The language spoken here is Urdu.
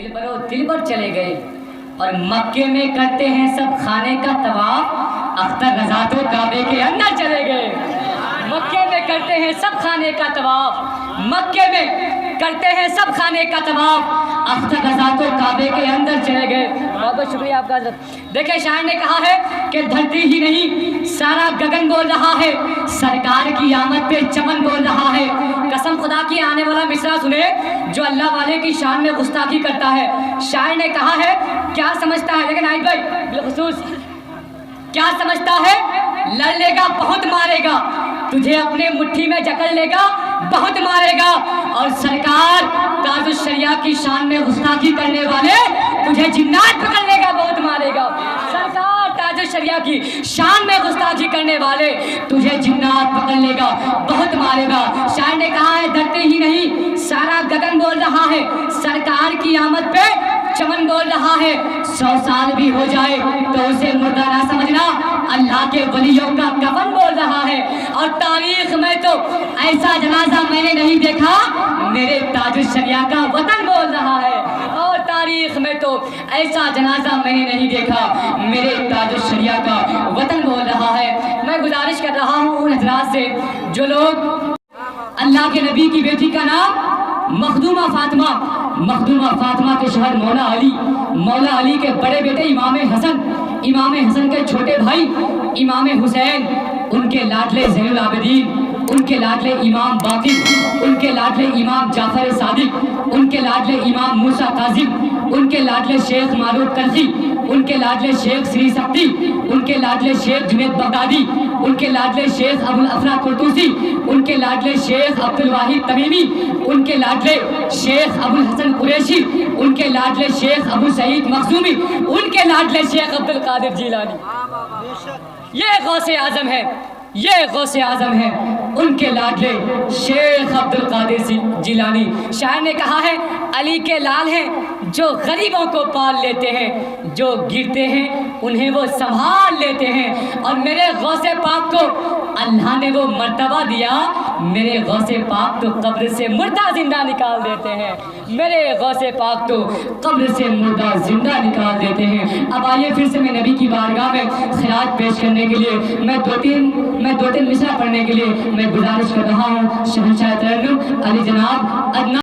دلبر چلے گئے اور مکے میں کرتے ہیں سب خانے کا طواف، اختر رضا تو کعبے کے اندر چلے گئے۔ مکے میں کرتے ہیں سب خانے کا طواف، مکے میں کرتے ہیں سب خانے کا طواف، اختر رضا تو کعبے کے اندر چلے گئے۔ بہت بہت شکریہ آپ کا حضرت۔ دیکھیں شاعر نے کہا ہے کہ دھرتی ہی نہیں سارا گگن بول رہا ہے، سرکار کی آمد پہ چمن بول رہا ہے۔ قسم خدا کی آنے والا مصرع سنے جو اللہ والے کی شان میں گستاخی کرتا ہے۔ شاعر نے کہا ہے کیا سمجھتا ہے، لیکن آئیت بھائی بالخصوص کیا سمجھتا ہے، لڑ لے گا بہت مارے گا، تجھے اپنے مٹھی میں جکڑ لے گا بہت مارے گا، اور سرکار تاج الشریعہ کی شان میں گستاخی کرنے والے تجھے جنات پکڑ لے گا بہت مارے گا۔ سرکار تاج الشریعہ کی شان میں گستاخی کرنے والے تجھے جنات پکڑ لے گا بہت مارے گا۔ شاعر نے کہا ہے دھرتی ہی نہیں سارا گگن بول رہا ہے، سرکار کی آمد پہ چمن بول رہا ہے۔ 100 سال بھی ہو جائے تو اسے مردہ نہ سمجھنا، اللہ کے ولیوں کا کفن بول رہا ہے۔ اور تاریخ میں تو ایسا جنازہ میں نے نہیں دیکھا، میرے تاج الشریعہ کا وطن بول رہا ہے۔ اور تاریخ میں تو ایسا جنازہ میں نے نہیں دیکھا، میرے تاج الشریعہ کا وطن بول رہا ہے۔ میں گزارش کر رہا ہوں ان حضرات سے جو لوگ اللہ کے نبی کی بیٹی کا نام مخدومہ فاطمہ کے شوہر مولا علی کے بڑے بیٹے امام حسن کے چھوٹے بھائی امام حسین، ان کے لاڈلے زین العابدین، ان کے لاڈلے امام باقر، ان کے لاڈلے امام جعفر صادق، ان کے لاڈلے امام موسیٰ کاظم، ان کے لاڈلے شیخ معروف کرخی، ان کے لاڈلے شیخ سری سختی، ان کے لاڈلے شیخ جنید بغدادی، ان کے لاڈلے شیخ ابو الافراء قرطوسی، ان کے لاڈلے شیخ عبد الواحد تمیمی، ان کے لاڈلے شیخ ابو الحسن قریشی، ان کے لاڈلے شیخ ابو سعید مخزومی، ان کے لاڈلے شیخ عبد القادر جیلانی۔ یہ غوث اعظم ہے، یہ غوث اعظم ہے، ان کے لاڈلے شیخ عبد القادر جیلانی۔ شاعر نے کہا ہے علی کے لال ہیں جو غریبوں کو پال لیتے ہیں، جو گرتے ہیں انہیں وہ سنبھال لیتے ہیں، اور میرے غوث پاک کو اللہ نے وہ مرتبہ دیا، میرے غوث پاک تو قبر سے مردہ زندہ نکال دیتے ہیں، میرے غوث پاک تو قبر سے مردہ زندہ نکال دیتے ہیں۔ اب آئیے پھر سے میں نبی کی بارگاہ میں خراج پیش کرنے کے لیے میں دو تین مصرع پڑھنے کے لیے میں گزارش کر رہا ہوں۔ شہنشاہ ترنم علی جناب